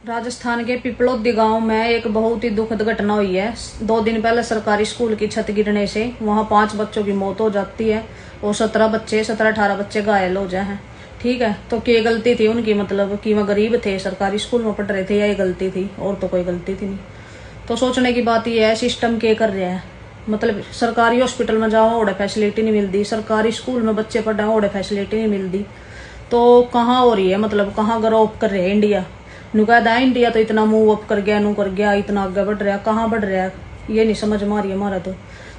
राजस्थान के पिपलोदी गांव में एक बहुत ही दुखद घटना हुई है। 2 दिन पहले सरकारी स्कूल की छत गिरने से वहां 5 बच्चों की मौत हो जाती है और 17-18 बच्चे घायल हो जाए हैं। ठीक है, तो क्या गलती थी उनकी? मतलब कि वह गरीब थे, सरकारी स्कूल में पढ़ रहे थे, या ये गलती थी? और तो कोई गलती थी नहीं। तो सोचने की बात यह है, सिस्टम क्या कर रहा है। मतलब सरकारी हॉस्पिटल में जाओ ओडे फैसिलिटी नहीं मिलती, सरकारी स्कूल में बच्चे पढ़ रहे ओडे फैसिलिटी नहीं मिलती। तो कहाँ हो रही है, मतलब कहाँ ग्रो अप कर रहे हैं इंडिया। नु कहता है इंडिया तो इतना मूव अप कर गया, नू कर गया, इतना आगे बढ़ रहा है। कहाँ बढ़ रहा है ये नहीं समझ में आ रही है हमारा। तो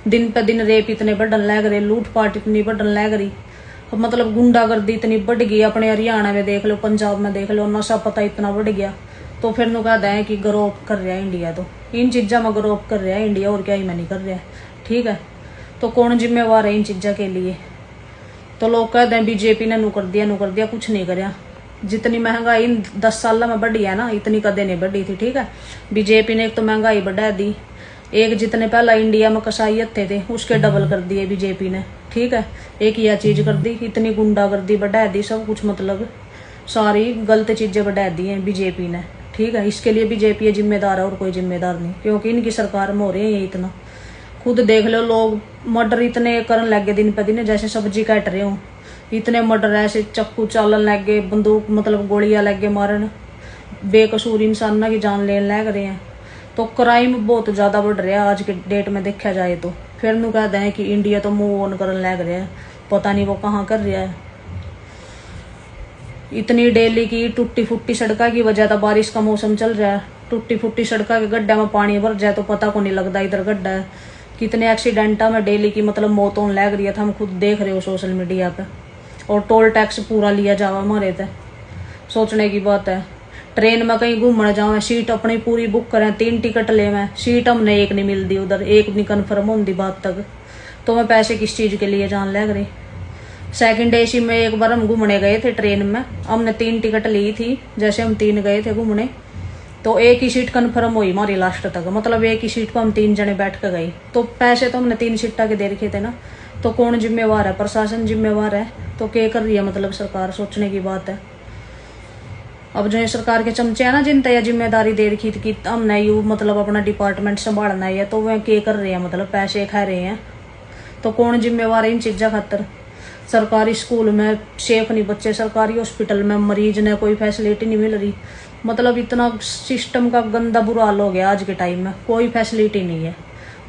दिन पे दिन रेप इतने बढ़न लग रहे, लूटपाट इतनी बढ़न लग रही, मतलब गुंडागर्दी इतनी बढ़ गई। अपने हरियाणा में देख लो, पंजाब में देख लो, नशा पता इतना बढ़ गया। तो फिर नु कहता है कि ग्रो अप कर रहा है इंडिया। तो इन चीज़ों में ग्रो अप कर रहा है इंडिया, और क्या ही मैं नहीं कर रहा है। ठीक है, तो कौन जिम्मेवार है इन चीज़ों के लिए? तो लोग कहते हैं बीजेपी ने नू कर दिया, कुछ नहीं करया। जितनी महंगाई इन 10 साल में बढ़ी है ना, इतनी कदे नहीं बढ़ी थी। ठीक है, बीजेपी ने एक तो महंगाई बढ़ा दी, एक जितने पहला इंडिया में कसाईयत थे उसके डबल कर दिए बीजेपी ने। ठीक है, एक यह चीज कर दी, इतनी गुंडागर्दी बढ़ा दी, सब कुछ मतलब सारी गलत चीजें बढ़ा दी हैं बीजेपी ने। ठीक है, इसके लिए बीजेपी जिम्मेदार है और कोई जिम्मेदार नहीं, क्योंकि इनकी सरकार में हो रही है इतना। खुद देख लो, लोग मर्डर इतने करने लग गए दिन पे दिन, जैसे सब्जी काट रहे हो। इतने मर्डर ऐसे चक्कू चालन लग गए, बंदूक मतलब गोलियां लग गए मारन, बेकसूर इंसान की जान लेने लग रहे हैं। तो क्राइम बहुत ज्यादा बढ़ रहा है आज के डेट में देखा जाए तो। फिर नु कहते हैं कि इंडिया तो मूव ऑन करने लग रहा है, पता नहीं वो कहाँ कर रहा है। इतनी डेली की टूटी फुट्टी सड़कों की वजह, तो बारिश का मौसम चल रहा है, टूटी फुट्टी सड़कों के गड्ढे में पानी भर जाए तो पता को नहीं लगता इधर गड्ढा है। कितने एक्सीडेंटा में डेली की मतलब मौत होने लग रही है, हम खुद देख रहे हो सोशल मीडिया पे। और टोल टैक्स पूरा लिया जावा हमारे ते, सोचने की बात है। ट्रेन में कहीं घूमने जाओ, सीट अपनी पूरी बुक करें, 3 टिकट ले में, सीट हमने एक नहीं मिलती, उधर एक नहीं कन्फर्म होती बात तक। तो मैं पैसे किस चीज के लिए जान लग रही। सेकंड एसी में एक बार हम घूमने गए थे ट्रेन में, हमने 3 टिकट ली थी, जैसे हम 3 गए थे घूमने, तो एक ही सीट कन्फर्म हुई हमारी लास्ट तक, मतलब एक ही सीट पर हम 3 जने बैठ कर गए। तो पैसे तो हमने 3 सीटा के दे रखे थे ना। तो कौन जिम्मेवार है? प्रशासन जिम्मेवार है। तो क्या कर रही है मतलब सरकार? सोचने की बात है। अब जो सरकार के चमचे है ना, जिनते यह जिम्मेदारी दे रखी थी कि हमने यू मतलब अपना डिपार्टमेंट संभालना है, तो वह क्या कर रहे हैं? मतलब पैसे खा रहे हैं। तो कौन जिम्मेवार है इन चीज़ों खातर? सरकारी स्कूल में सेफ नहीं बच्चे, सरकारी हॉस्पिटल में मरीज ने कोई फैसिलिटी नहीं मिल रही। मतलब इतना सिस्टम का गंदा बुरा हाल हो गया आज के टाइम में, कोई फैसिलिटी नहीं है।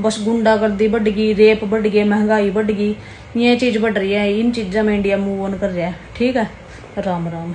बस गुंडागर्दी बढ़ गई, रेप बढ़ गई, महंगाई बढ़ गई, ये चीज़ बढ़ रही है। इन चीज़ों में इंडिया मूव ऑन कर रहा है। ठीक है, राम राम।